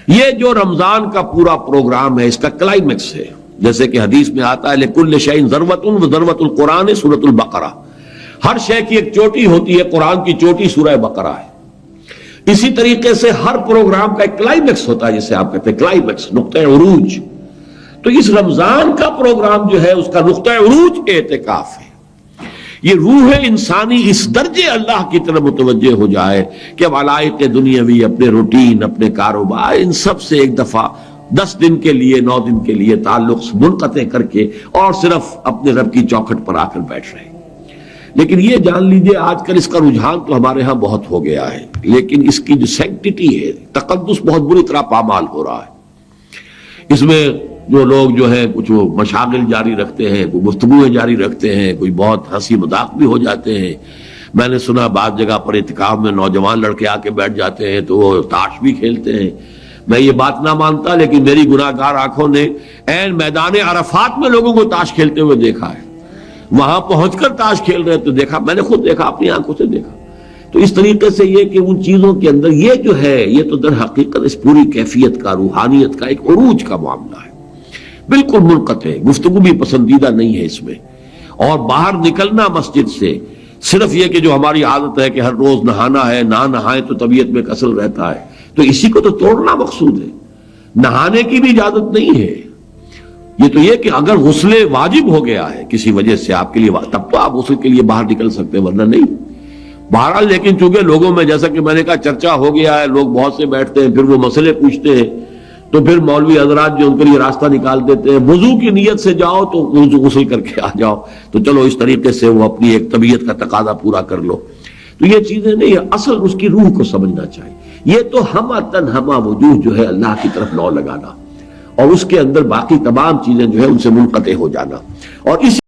ये जो रमजान का पूरा प्रोग्राम है इसका क्लाइमेक्स है, जैसे कि हदीस में आता है लिकुल्ल शैइन ज़रवतुन व ज़रवतुल कुरान सूरतुल बकरा। हर शय की एक चोटी होती है, कुरान की चोटी सूरह बकरा है। इसी तरीके से हर प्रोग्राम का एक क्लाइमेक्स होता है, जिसे आप कहते हैं क्लाइमेक्स, नुक्ता उरूज। तो इस रमजान का प्रोग्राम जो है उसका नुक्ता उरूज एतिकाफ है। ये रूह इंसानी इस दर्जे अल्लाह की तरफ मुतवज्जे हो जाए कि अब अलाइक दुनियावी, अपने रूटीन, अपने कारोबार, इन सब से एक दफा 10 दिन के लिए, 9 दिन के लिए ताल्लुक मुनक़ते करके और सिर्फ अपने रब की चौखट पर आकर बैठ रहे। लेकिन ये जान लीजिए आजकल इसका रुझान तो हमारे यहां बहुत हो गया है, लेकिन इसकी जो सैंक्टिटी है, तकद्दुस बहुत बुरी तरह पामाल हो रहा है। इसमें जो लोग जो है कुछ वो मशागिल जारी रखते हैं, कोई गुफ्तगूएं जारी रखते हैं, कोई बहुत हंसी मजाक भी हो जाते हैं। मैंने सुना बाद जगह पर इत्तिकाफ में नौजवान लड़के आके बैठ जाते हैं तो वो ताश भी खेलते हैं। मैं ये बात ना मानता, लेकिन मेरी गुनाहगार आंखों ने ऐन मैदान अरफात में लोगों को ताश खेलते हुए देखा है। वहां पहुंचकर ताश खेल रहे तो देखा, मैंने खुद देखा, अपनी आंखों से देखा। तो इस तरीके से ये कि उन चीजों के अंदर ये जो है, ये तो दर हकीकत इस पूरी कैफियत का, रूहानियत का एक उरूज का मामला है, बिल्कुल मुनक़ते है। गुफ्तगू भी पसंदीदा नहीं है इसमें। और बाहर निकलना मस्जिद से सिर्फ यह कि जो हमारी आदत है कि हर रोज नहाना है, ना नहाए तो तबीयत में कसर रहता है, तो इसी को तो तोड़ना मकसूद है। नहाने की भी इजाजत नहीं है। ये तो यह कि अगर गुस्ले वाजिब हो गया है किसी वजह से आपके लिए, तब तो आप गुस्ल के लिए बाहर निकल सकते हैं, वरना नहीं। बहरहाल लेकिन चूंकि लोगों में, जैसा कि मैंने कहा, चर्चा हो गया है, लोग बहुत से बैठते हैं, फिर वो मसले पूछते हैं, तो फिर मौलवी हजरात जो उनके लिए रास्ता निकाल देते हैं, वुजू की नीयत से जाओ तो गुस्ल करके आ जाओ, तो चलो इस तरीके से वो अपनी एक तबीयत का तकादा पूरा कर लो। तो ये चीजें नहीं है, असल उसकी रूह को समझना चाहिए। ये तो हमा तन हमा वजूह जो है अल्लाह की तरफ लौ लगाना, और उसके अंदर बाकी तमाम चीजें जो है उनसे मुनक़ते हो जाना। और इस